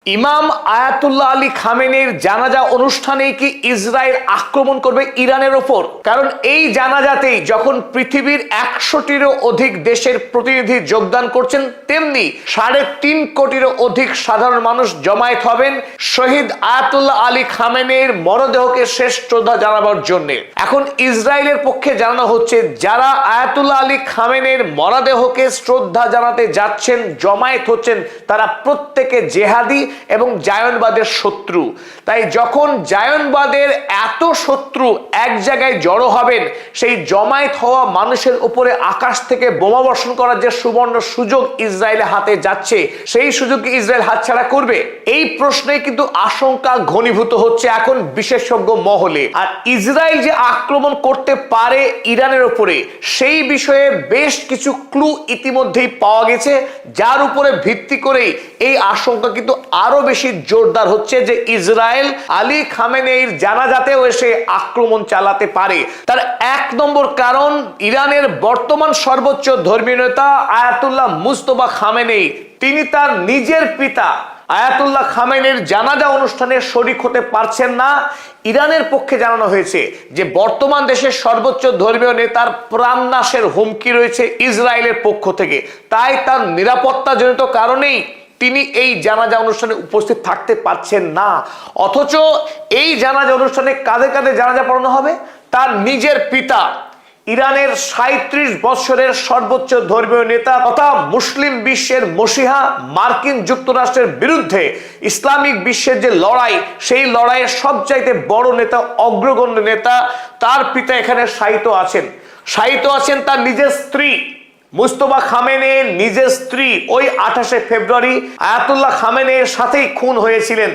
ইমাম Ayatollah Ali খামেনির জানাজা অনুষ্ঠানে কি ইসরায়েল আক্রমণ করবে ইরানের ওপর? কারণ এই জানাজাতেই যখন পৃথিবীর 100টিরও অধিক দেশের প্রতিনিধি যোগদান করছেন, তেমনি 3.5 কোটিরও অধিক সাধারণ মানুষ জমায়েত হবেন শহীদ আয়াতুল্লাহ আলী খামেনির মরদেহকে শেষ শ্রদ্ধা জানাবার জন্য। এখন ইসরায়েলের পক্ষে জানানো হচ্ছে, যারা আয়াতুল্লাহ আলী খামেনির মরদেহকে শ্রদ্ধা জানাতে যাচ্ছেন, জমায়েত হচ্ছেন, তারা প্রত্যেকে জেহাদি এবং জায়নবাদের শত্রু। তাই যখন জায়নবাদের এত শত্রু এক জায়গায় জড়ো হবেন, সেই জমায়েত হওয়া মানুষের উপরে আকাশ থেকে বোমা বর্ষণ করার যে সুবর্ণ সুযোগ ইসরায়েলের হাতে যাচ্ছে, সেই সুযোগকে ইসরায়েল হাতছাড়া করবে? এই প্রশ্নে কিন্তু আশঙ্কা ঘনীভূত হচ্ছে এখন বিশেষজ্ঞ মহলে। আর ইসরায়েল যে আক্রমণ করতে পারে ইরানের উপরে, সেই বিষয়ে বেশ কিছু ক্লু ইতিমধ্যেই পাওয়া গেছে, যার উপরে ভিত্তি করেই এই আশঙ্কা কিন্তু আরো বেশি জোরদার হচ্ছে যে ইসরায়েল আলী খামেনেইর জানাজাতেও এসে আক্রমণ চালাতে পারে। তার 1 নম্বর কারণ, ইরানের বর্তমান সর্বোচ্চ ধর্মীয় নেতা আয়াতুল্লাহ মুজতবা খামেনেই, তিনি তার নিজের পিতা আয়াতুল্লাহ খামেনির জানাজা অনুষ্ঠানে শরীক হতে পারছেন না। ইরানের পক্ষে জানানো হয়েছে যে বর্তমান দেশের সর্বোচ্চ ধর্মীয় নেতার প্রাণনাশের হুমকি রয়েছে ইসরায়েলের পক্ষ থেকে। তাই তার নিরাপত্তাজনিত কারণেই তিনি এই জানাজা অনুষ্ঠানে উপস্থিত থাকতে পারছেন না। অথচ এই জানাজা অনুষ্ঠানে কাঁধে কাঁধে জানাজা পড়ানো হবে তার নিজের পিতা, ইরানের 37 বছরের সর্বোচ্চ ধর্মীয় নেতা তথা মুসলিম বিশ্বের মসিহা, মার্কিন যুক্তরাষ্ট্রের বিরুদ্ধে ইসলামিক বিশ্বের যে লড়াই, সেই লড়াইয়ের সবচাইতে বড় নেতা, অগ্রগণ্য নেতা, তার পিতা এখানে শায়িত আছেন তার নিজের স্ত্রী মুজতবা খামেনির নিজের স্ত্রী ওই 28 ফেব্রুয়ারি আয়াতুল্লাহ খামেনির সাথেই খুন হয়েছিলেন,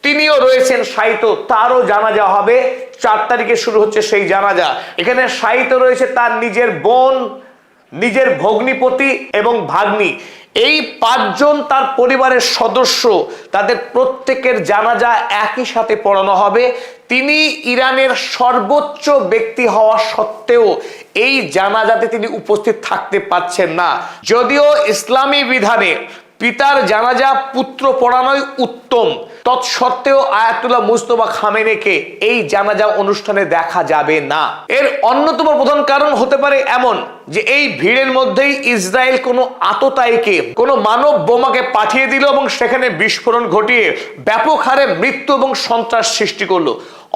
তিনিও রয়েছেন শায়িত। তারও জানাজা হবে 4 তারিখে শুরু হচ্ছে সেই জানাজা। এখানে শায়িত রয়েছে তার নিজের বোন, নিজের ভগ্নিপতি এবং ভাগ্নি। এই 5 জন তার পরিবারের সদস্য, তাদের প্রত্যেকের জানাজা একই সাথে পড়ানো হবে। তিনি ইরানের সর্বোচ্চ ব্যক্তি হওয়া সত্ত্বেও এই জানাজাতে তিনি উপস্থিত থাকতে পারছেন না। যদিও ইসলামী বিধানে পিতার জানাজা পুত্র পড়ানোই উত্তম, তৎসত্ত্বেও আয়াতুল্লাহ মুজতবা খামেনিকে এই জানাজা অনুষ্ঠানে দেখা যাবে না। এর অন্যতম প্রধান কারণ হতে পারে এমন যে এই ভিড়ের মধ্যেই ইসরায়েল কোনো আততায়ীকে, কোনো মানব বোমাকে পাঠিয়ে দিল এবং সেখানে বিস্ফোরণ ঘটিয়ে ব্যাপক হারে মৃত্যু এবং সন্ত্রাস সৃষ্টি করলো।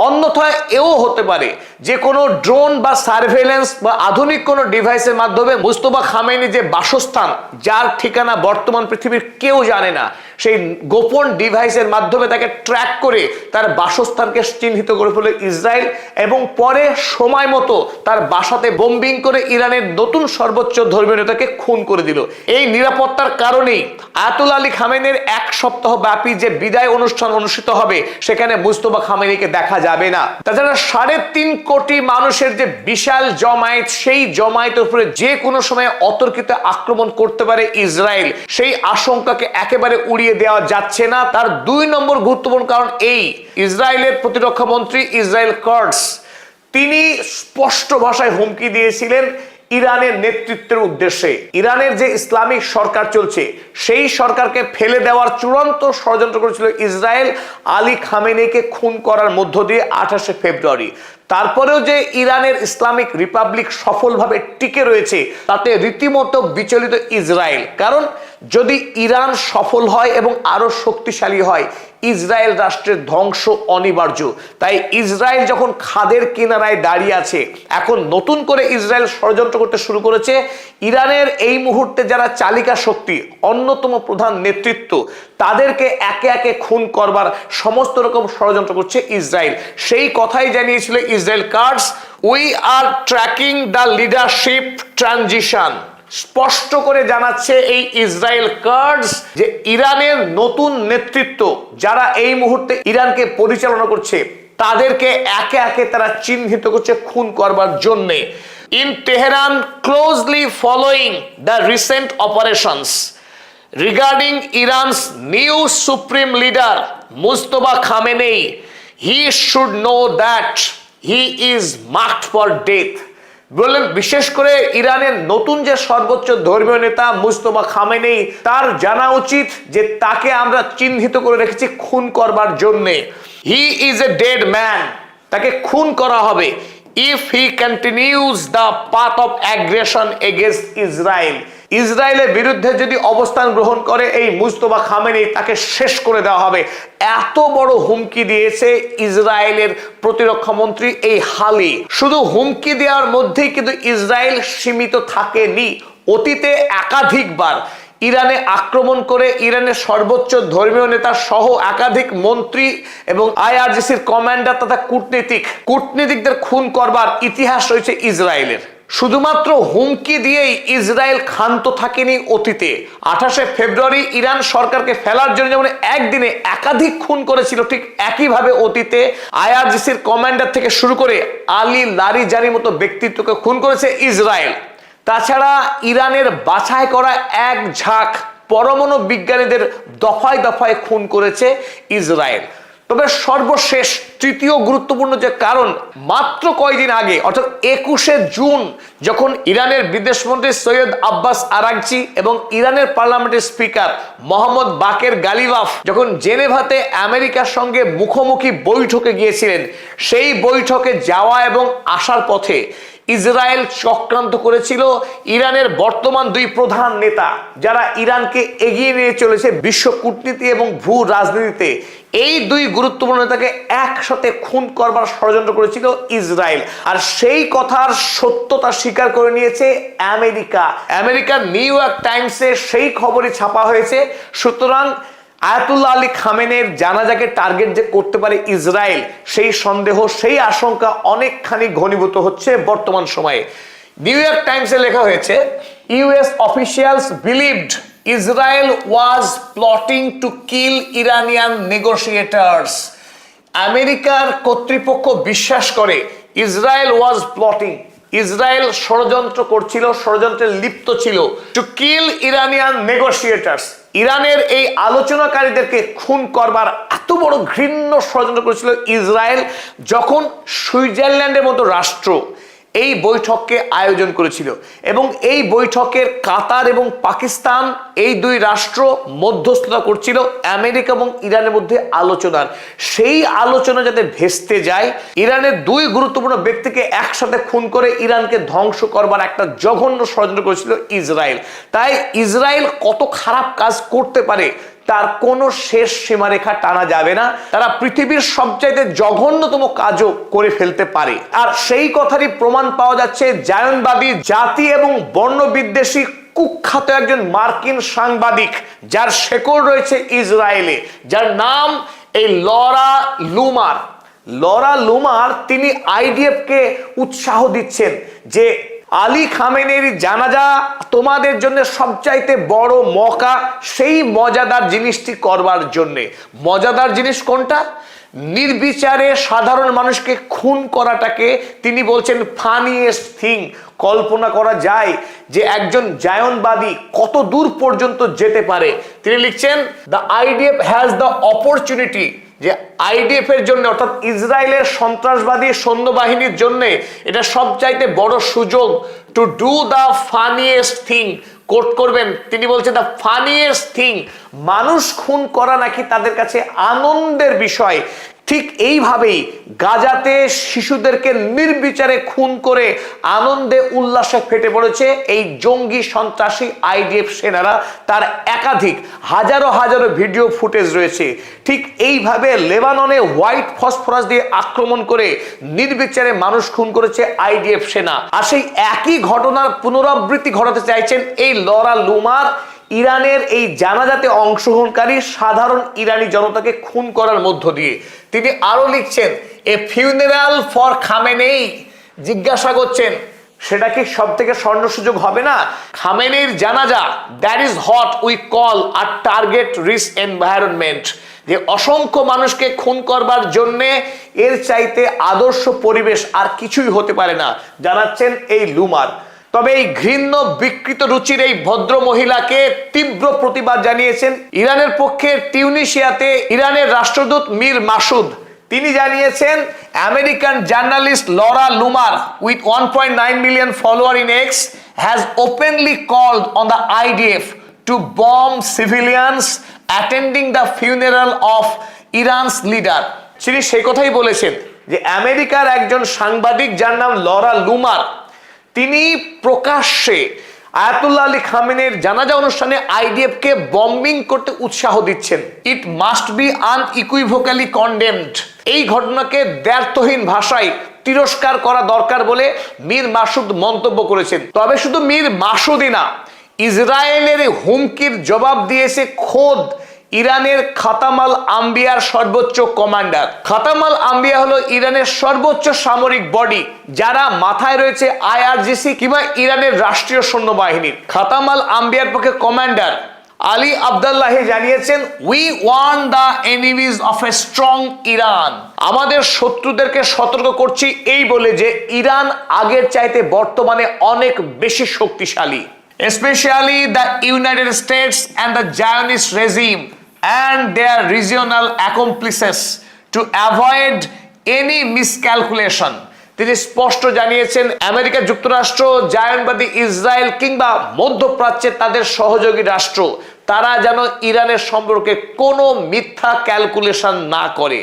অন্যথায় এও হতে পারে যে কোনো ড্রোন বা সার্ভেলেন্স বা আধুনিক কোনো ডিভাইসের মাধ্যমে মুজতবা খামেনি যে বাসস্থান, যার ঠিকানা বর্তমান পৃথিবীর কেউ জানে না, সেই গোপন ডিভাইসের মাধ্যমে তাকে ট্র্যাক করে তার বাসস্থানকে চিহ্নিত করে ফেলে ইসরায়েল এবং পরে সময় মতো তার বাসাতে বোম্বিং করে ইরানের নতুন সর্বোচ্চ ধর্মীয় নেতাকে খুন করে দিল। এই নিরাপত্তার কারণেই আয়াতুল্লাহ আলী খামেনির 1 সপ্তাহ ব্যাপী যে বিদায় অনুষ্ঠান অনুষ্ঠিত হবে, সেখানে মুজতবা খামেনিকে দেখা যাবে না। তাছাড়া 3.5 কোটি মানুষের যে বিশাল জমায়েত, সেই জমায়েতের উপরে যে কোনো সময় অতর্কিত আক্রমণ করতে পারে ইসরায়েল, সেই আশঙ্কাকে একেবারে উড়িয়ে দেওয়া যাচ্ছে না। তার 2 নম্বর গুরুত্বপূর্ণ কারণ, এই ইসরায়েলের প্রতিরক্ষা মন্ত্রী ইসরায়েল কাটজ, তিনি স্পষ্ট ভাষায় হুমকি দিয়েছিলেন ইরানের নেতৃত্বের উদ্দেশ্যে। ইরানের যে ইসলামিক সরকার চলছে, সেই সরকারকে ফেলে দেওয়ার চূড়ান্ত ষড়যন্ত্র করেছিল ইসরায়েল আলী খামেনিকে খুন করার মধ্য দিয়ে 28 ফেব্রুয়ারি। তারপরেও যে ইরানের ইসলামিক রিপাবলিক সফলভাবে টিকে রয়েছে, তাতে রীতিমতো বিচলিত ইসরায়েল। কারণ যদি ইরান সফল হয় এবং আরো শক্তিশালী হয়, ইসরায়েল রাষ্ট্রের ধ্বংস অনিবার্য। তাই ইসরায়েল যখন খাদের কিনারায় দাঁড়িয়ে আছে, এখন নতুন করে ইসরায়েল ষড়যন্ত্র করতে শুরু করেছে। ইরানের এই মুহূর্তে যারা চালিকা শক্তি, অন্যতম প্রধান নেতৃত্ব, তাদেরকে একে একে খুন করবার সমস্ত রকম ষড়যন্ত্র করছে ইসরায়েল। সেই কথাই জানিয়েছিল Israel Katz, we are tracking the leadership transition. স্পষ্ট করে জানাচ্ছে এই ইসরায়েল কাটজ যে ইরানের নতুন নেতৃত্ব, যারা এই মুহূর্তে ইরানকে পরিচালনা করছে, তাদেরকে একে একে তারা চিহ্নিত করছে খুন করবার জন্য। In Tehran closely following the recent operations regarding Iran's new supreme leader Mustafa Khamenei, he should know that he is marked for death. বললেন বিশেষ করে ইরানের নতুন যে সর্বোচ্চ ধর্মীয় নেতা মুজতবা খামেনেই, তার জানা উচিত যে তাকে আমরা চিহ্নিত করে রেখেছি খুন করবার জন্যে। He is a dead man, তাকে খুন করা হবে if he continues the path of aggression against Israel. ইসরায়েলের বিরুদ্ধে যদি অবস্থান গ্রহণ করে এই মুজতবা খামেনেই, তাকে শেষ করে দেওয়া হবে। এত বড় হুমকি দিয়েছে ইসরায়েলের প্রতিরক্ষা মন্ত্রী এই হালি। শুধু হুমকি দেওয়ার মধ্যেই কিন্তু ইসরায়েল সীমিত থাকেনি, অতীতে একাধিকবার ইরানে আক্রমণ করে ইরানের সর্বোচ্চ ধর্মীয় নেতা সহ একাধিক মন্ত্রী এবং আইআরজিসির কমান্ডার তথা কূটনীতিকদের খুন করবার ইতিহাস রয়েছে ইসরায়েলের। শুধুমাত্র হুমকি দিয়েই ইসরায়েল ক্ষান্ত থাকেনি অতীতে। 28শে ফেব্রুয়ারি ইরান সরকারকে ফেলার জন্য যেমন একদিনে একাধিক খুন করেছিল, ঠিক একইভাবে অতীতে আইআরজিসির কমান্ডার থেকে শুরু করে আলী লারিজানির মতো ব্যক্তিত্বকে খুন করেছে ইসরায়েল। তাছাড়া ইরানের বাছাই করা এক ঝাঁক পরমাণু বিজ্ঞানীদের দফায় দফায় খুন করেছে ইসরায়েল। তবে সর্বশেষ তৃতীয় গুরুত্বপূর্ণ যে কারণ, মাত্র কয়েকদিন আগে অর্থাৎ 21শে জুন যখন ইরানের বিদেশমন্ত্রী সৈয়দ আব্বাস আরাগচি এবং ইরানের পার্লামেন্টের স্পিকার মোহাম্মদ বাকের গালিবাফ যখন জেনেভাতে আমেরিকার সঙ্গে মুখোমুখি বৈঠকে গিয়েছিলেন, সেই বৈঠকে যাওয়া এবং আসার পথে ইসরায়েল চক্রান্ত করেছিল ইরানের বর্তমান দুই প্রধান নেতা, যারা ইরানকে এগিয়ে নিয়ে চলেছে বিশ্ব কূটনীতি এবং ভূ রাজনীতিতে। এই দুই গুরুত্বপূর্ণ নেতাকে একসাথে খুন করবার ষড়যন্ত্র করেছিল ইসরায়েল, আর সেই কথার সত্যতা স্বীকার করে নিয়েছে আমেরিকার নিউ ইয়র্ক টাইমসে সেই খবরই ছাপা হয়েছে। সুতরাং আয়াতুল্লাহ আলী খামেনের জানাজাকে টার্গেট যে করতে পারে ইসরায়েল, সেই সন্দেহ, সেই আশঙ্কা অনেকখানি ঘনীভূত হচ্ছে বর্তমান সময়ে। নিউ ইয়র্ক টাইমসে লেখা হয়েছে, US officials believed Israel was plotting to kill Iranian negotiators. আমেরিকার কর্তৃপক্ষ বিশ্বাস করে ইসরায়েল ওয়াজ প্লটিং, ইসরায়েল ষড়যন্ত্র করছিল, ষড়যন্ত্রে লিপ্ত ছিল, টু কিল ইরানিয়ান নেগোশিয়েটার্স। ইরানের এই আলোচনাকারীদেরকে খুন করবার এত বড় ঘৃণ্য ষড়যন্ত্র করেছিল ইসরায়েল, যখন সুইজারল্যান্ডের মতো রাষ্ট্র এই বৈঠককে আয়োজন করেছিল এবং এই বৈঠকের কাতার এবং পাকিস্তান এই দুই রাষ্ট্র মধ্যস্থতা করছিল আমেরিকা এবং ইরানের মধ্যে আলোচনার। সেই আলোচনা যাতে ভেস্তে যায়, ইরানের দুই গুরুত্বপূর্ণ ব্যক্তিকে একসাথে খুন করে ইরানকে ধ্বংস করবার একটা জঘন্য ষড়যন্ত্র করেছিল ইসরায়েল। তাই ইসরায়েল কত খারাপ কাজ করতে পারে তার কোনো শেষ সীমারেখা টানা যাবে না। তারা পৃথিবীর সবচাইতে জঘন্যতম কাজও করে ফেলতে পারে। আর সেই কথারই প্রমাণ পাওয়া যাচ্ছে জায়নবাদী, জাতি এবং বর্ণবিদ্বেষী কুখ্যাত একজন মার্কিন সাংবাদিক, যার শেকড় রয়েছে ইসরায়েলে, যার নাম এই লরা লুমার। তিনি আইডিএফ কে উৎসাহ দিচ্ছেন যে আলী খামেনের জানাজা তোমাদের জন্য সবচাইতে বড় মওকা, সেই মজাদার জিনিসটি করবার জন্যে। মজাদার জিনিস কোনটা? নির্বিচারে সাধারণ মানুষকে খুন করাটাকে তিনি বলছেন ফানিয়েস্ট থিং। কল্পনা করা যায় যে একজন জায়নবাদী কত দূর পর্যন্ত যেতে পারে। তিনি লিখছেন, the IDF has the opportunity, যে আইডিএফ এর জন্য অর্থাৎ ইসরায়েলের সন্ত্রাসবাদী সৈন্যবাহিনীর জন্য এটা সবচাইতে বড় সুযোগ, to do the funniest thing. Quote করবেন, তিনি বলছেন দ্য ফানিয়েস্ট থিং। মানুষ খুন করা নাকি তাদের কাছে আনন্দের বিষয়। ঠিক এইভাবেই গাজাতে শিশুদেরকে নির্বিচারে খুন করে আনন্দে উল্লাসে ফেটে পড়েছে এই জঙ্গি সন্ত্রাসী আইডিএফ সেনারা। তার একাধিক হাজারো হাজারো ভিডিও ফুটেজ রয়েছে। ঠিক এইভাবে লেবাননে হোয়াইট ফসফরাস দিয়ে আক্রমণ করে নির্বিচারে মানুষ খুন করেছে আইডিএফ সেনা। আর সেই একই ঘটনার পুনরাবৃত্তি ঘটাতে চাইছেন এই লরা লুমার, ইরানের এই জানাজাতে অংশগ্রহণকারী সাধারণ ইরানি জনতাকে খুন করার মধ্য দিয়ে। তিনি আরো লিখছেন, এ ফিউনারাল ফর খামেনেই। জিজ্ঞাসা করছেন, সেটা কি সব থেকে স্বর্ণ সুযোগ হবে না? খামেনির জানাজা, that is what we call a target rich environment. যে অসংখ্য মানুষকে খুন করবার জন্য এর চাইতে আদর্শ পরিবেশ আর কিছুই হতে পারে না, জানাচ্ছেন এই লুমার। তবে এই ঘৃণ্য বিকৃত রুচির এই ভদ্র মহিলাকে তীব্র প্রতিবাদ জানিয়েছেন ইরানের পক্ষে টিউনিশিয়াতে ইরানের রাষ্ট্রদূত মীর মাসুদ। তিনি জানিয়েছেন American journalist Laura Loomer with 1.9 million follower in X has openly called on the IDF to bomb civilians attending the funeral of Iran's leader. তিনি সেই কথাই বলেছেন যে আমেরিকার একজন সাংবাদিক যার নাম লরা লুমার, তিনি প্রকাশ্যে আয়াতুল্লাহ আলী খামেনির জানাজা অনুষ্ঠানে আইডিএফ কে বম্বিং করতে উৎসাহ দিচ্ছেন। It must be unequivocally condemned. এই ঘটনাকে দ্ব্যর্থহীন ভাষায় তিরস্কার করা দরকার বলে মীর মাসুদ মন্তব্য করেছেন। তবে শুধু মীর মাসুদই না, ইসরায়েলের হুমকির জবাব দিয়েছে খোদ ইরানের খাতাম আল আম্বিয়ার সর্বোচ্চ কমান্ডার। খাতাম আল আম্বিয়া হলো ইরানের সর্বোচ্চ সামরিক বডি, যারা মাথায় রয়েছে আইআরজিসি কিংবা ইরানের রাষ্ট্রীয় সৈন্যবাহিনীর। খাতাম আল আম্বিয়ার পক্ষে কমান্ডার আলী আবদুল্লাহি জানিয়েছেন, we warn the enemies of a strong Iran. আমাদের শত্রুদেরকে সতর্ক করছি এই বলে যে ইরান আগের চাইতে বর্তমানে অনেক বেশি শক্তিশালী, especially the United States and the Zionist regime and their regional accomplices to avoid any miscalculation. তিনি স্পষ্ট জানিয়েছেন আমেরিকা যুক্তরাষ্ট্র, জায়নবাদী ইসরায়েল কিংবা মধ্যপ্রাচ্যের তাদের সহযোগী রাষ্ট্র, তারা যেন ইরানের সম্পর্কে কোনো মিথ্যা ক্যালকুলেশন না করে।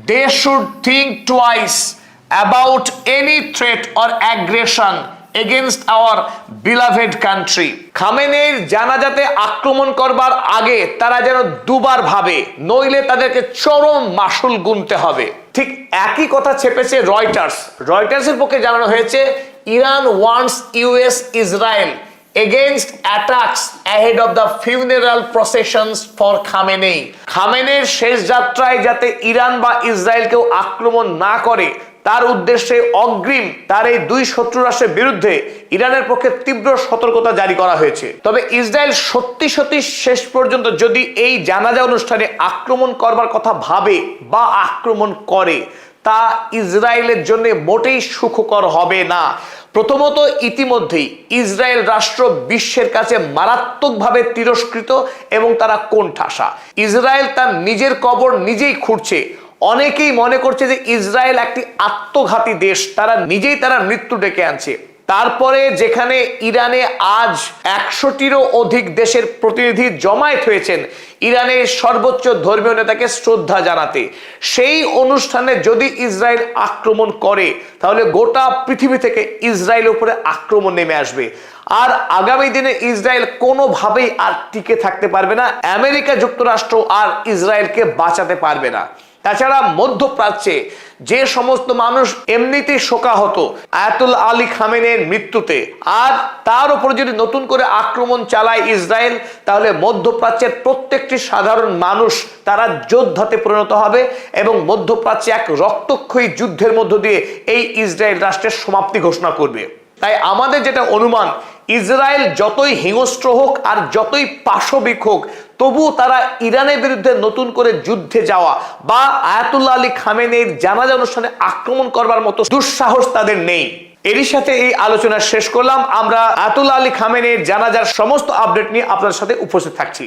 They should think twice about any threat or aggression against our beloved country. খামেনির জানাজাতে আক্রমণ করবার আগে তারা যেন দুবার ভাবে, নইলে তাদেরকে চরম মাসুল গুনতে হবে। ঠিক একই কথা ছেপেছে রয়টার্সের পক্ষে জানানো হয়েছে, Iran wants US Israel against attacks ahead of the funeral processions for Khamenei. খামেনির শেষ যাত্রায় যাতে ইরান বা ইসরায়েল কেউ আক্রমণ না করে তার উদ্দেশ্যে অগ্রিম তার এই দুই শত্রু রাষ্ট্রের বিরুদ্ধে ইরানের পক্ষে তীব্র সতর্কতা জারি করা হয়েছে। তবে ইসরায়েল সত্যি শেষ পর্যন্ত যদি এই জানাজা অনুষ্ঠানে আক্রমণ করবার কথা ভাবে বা আক্রমণ করে, তা ইসরায়েলের জন্য মোটেই সুখকর হবে না। প্রথমত, ইতিমধ্যেই ইসরায়েল রাষ্ট্র বিশ্বের কাছে মারাত্মকভাবে তিরস্কৃত এবং তারা কোণঠাসা। ইসরায়েল তার নিজের কবর নিজেই খুঁড়ছে। অনেকেই মনে করছে যে ইসরায়েল একটি আত্মঘাতী দেশ, তারা নিজেই তারা মৃত্যু ডেকে আনছে। তারপরে যেখানে ইরানে আজ 100টিরও অধিক দেশের প্রতিনিধি জমায়েত হয়েছেন ইরানের সর্বোচ্চ ধর্মীয় নেতাকে শ্রদ্ধা জানাতে, সেই অনুষ্ঠানে যদি ইসরায়েল আক্রমণ করে তাহলে গোটা পৃথিবী থেকে ইসরায়েলের উপরে আক্রমণ নেমে আসবে। আর আগামী দিনে ইসরায়েল কোনোভাবেই আর টিকে থাকতে পারবে না, আমেরিকা যুক্তরাষ্ট্র আর ইসরায়েলকে বাঁচাতে পারবে না। তাছাড়া মধ্যপ্রাচ্যে যে সমস্ত মানুষ এমনিতেই শোকাহত আয়াতুল্লাহ আলী খামেনির মৃত্যুতে, আর তার উপর যদি নতুন করে আক্রমণ চালায় ইসরায়েল, তাহলে মধ্যপ্রাচ্যের প্রত্যেকটি সাধারণ মানুষ তারা যোদ্ধাতে পরিণত হবে এবং মধ্যপ্রাচ্যে এক রক্তক্ষয়ী যুদ্ধের মধ্য দিয়ে এই ইসরায়েল রাষ্ট্রের সমাপ্তি ঘোষণা করবে। তাই আমাদের যেটা অনুমান, ইসরায়েল যতই হিংস্র হোক আর যতই পাশবিক হোক, তবুও তারা ইরানের বিরুদ্ধে নতুন করে যুদ্ধে যাওয়া বা আয়াতুল্লাহ আলী খামেনির জানাজা অনুষ্ঠানে আক্রমণ করবার মতো দুঃসাহস তাদের নেই। এরই সাথে এই আলোচনা শেষ করলাম। আমরা আয়াতুল্লাহ আলী খামেনির জানাজার সমস্ত আপডেট নিয়ে আপনাদের সাথে উপস্থিত থাকছি।